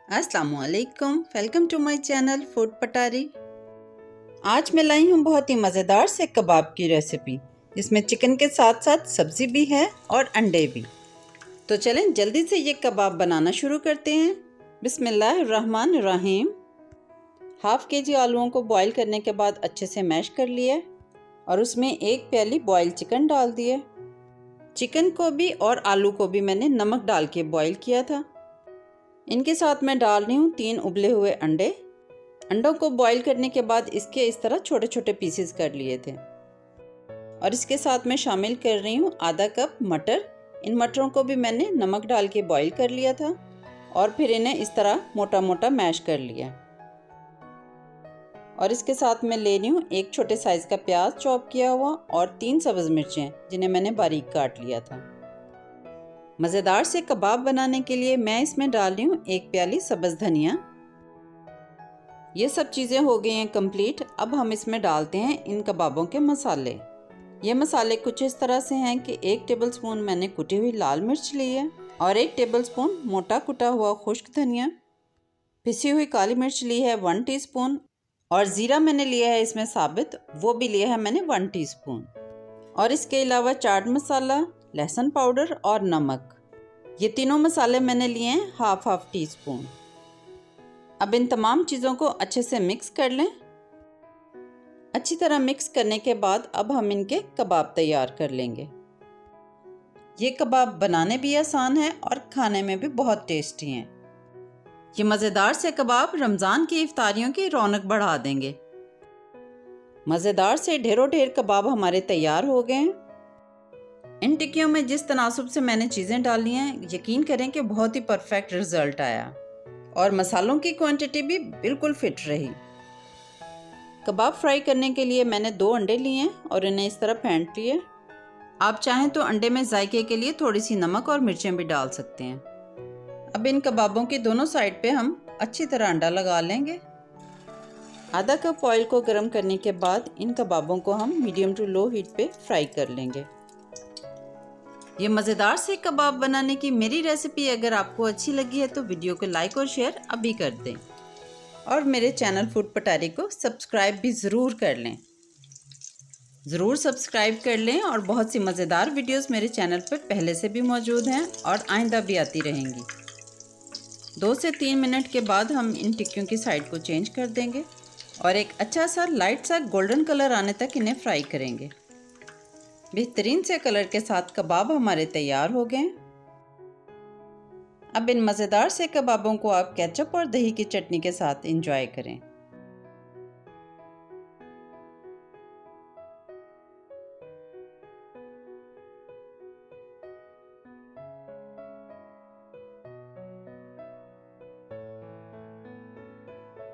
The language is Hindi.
अस्सलामुअलैकुम, welcome to my channel food पटारी। आज मैं लाई हूँ बहुत ही मज़ेदार से कबाब की रेसिपी, जिसमें चिकन के साथ साथ सब्ज़ी भी है और अंडे भी। तो चलें जल्दी से ये कबाब बनाना शुरू करते हैं। बिस्मिल्लाहिर्रहमानिर्रहीम। हाफ़ केजी आलूओं को बॉईल करने के बाद अच्छे से मैश कर लिया और उसमें 1 प्याली बॉयल चिकन डाल दिए। चिकन को भी और आलू को भी मैंने नमक डाल के बॉईल किया था। इनके साथ मैं डाल रही हूँ 3 उबले हुए अंडे। अंडों को बॉईल करने के बाद इसके इस तरह छोटे छोटे पीसेस कर लिए थे और इसके साथ मैं शामिल कर रही हूँ आधा कप मटर। इन मटरों को भी मैंने नमक डाल के बॉईल कर लिया था और फिर इन्हें इस तरह मोटा मोटा मैश कर लिया। और इसके साथ मैं ले रही हूँ 1 छोटे साइज़ का प्याज चॉप किया हुआ और 3 सब्ज़ मिर्चें जिन्हें मैंने बारीक काट लिया था। मज़ेदार से कबाब बनाने के लिए मैं इसमें डाल रही हूँ 1 प्याली सब्ज़ धनिया। ये सब चीज़ें हो गई हैं कंप्लीट। अब हम इसमें डालते हैं इन कबाबों के मसाले। ये मसाले कुछ इस तरह से हैं कि 1 टेबलस्पून मैंने कुटी हुई लाल मिर्च ली है और 1 टेबलस्पून मोटा कुटा हुआ खुश्क धनिया, पिसी हुई काली मिर्च ली है 1 टीस्पून और ज़ीरा मैंने लिया है इसमें साबित, वो भी लिया है मैंने 1 टीस्पून। और इसके अलावा चाट मसाला, लहसुन पाउडर और नमक, ये तीनों मसाले मैंने लिए हैं हाफ टीस्पून। अब इन तमाम चीज़ों को अच्छे से मिक्स कर लें। अच्छी तरह मिक्स करने के बाद अब हम इनके कबाब तैयार कर लेंगे। ये कबाब बनाने भी आसान है और खाने में भी बहुत टेस्टी हैं। ये मज़ेदार से कबाब रमज़ान की इफ्तारियों की रौनक बढ़ा देंगे। मज़ेदार से ढेरों ढेर कबाब हमारे तैयार हो गए हैं। इन टिक्कियों में जिस तनासुब से मैंने चीज़ें डाली हैं, यकीन करें कि बहुत ही परफेक्ट रिज़ल्ट आया और मसालों की क्वांटिटी भी बिल्कुल फिट रही। कबाब फ्राई करने के लिए मैंने 2 अंडे लिए हैं और इन्हें इस तरह फेंट लिए। आप चाहें तो अंडे में जायके के लिए थोड़ी सी नमक और मिर्चें भी डाल सकते हैं। अब इन कबाबों की दोनों साइड पे हम अच्छी तरह अंडा लगा लेंगे। आधा कप ऑयल को गर्म करने के बाद इन कबाबों को हम मीडियम टू लो हीट पे फ्राई कर लेंगे। ये मज़ेदार से कबाब बनाने की मेरी रेसिपी अगर आपको अच्छी लगी है तो वीडियो को लाइक और शेयर अभी कर दें और मेरे चैनल फूड पटारी को सब्सक्राइब भी ज़रूर कर लें। ज़रूर सब्सक्राइब कर लें और बहुत सी मज़ेदार वीडियोस मेरे चैनल पर पहले से भी मौजूद हैं और आइंदा भी आती रहेंगी। 2 से 3 मिनट के बाद हम इन टिक्कियों की साइड को चेंज कर देंगे और एक अच्छा सा लाइट सा गोल्डन कलर आने तक इन्हें फ्राई करेंगे। बेहतरीन से कलर के साथ कबाब हमारे तैयार हो गए। अब इन मज़ेदार से कबाबों को आप केचप और दही की चटनी के साथ एंजॉय करें।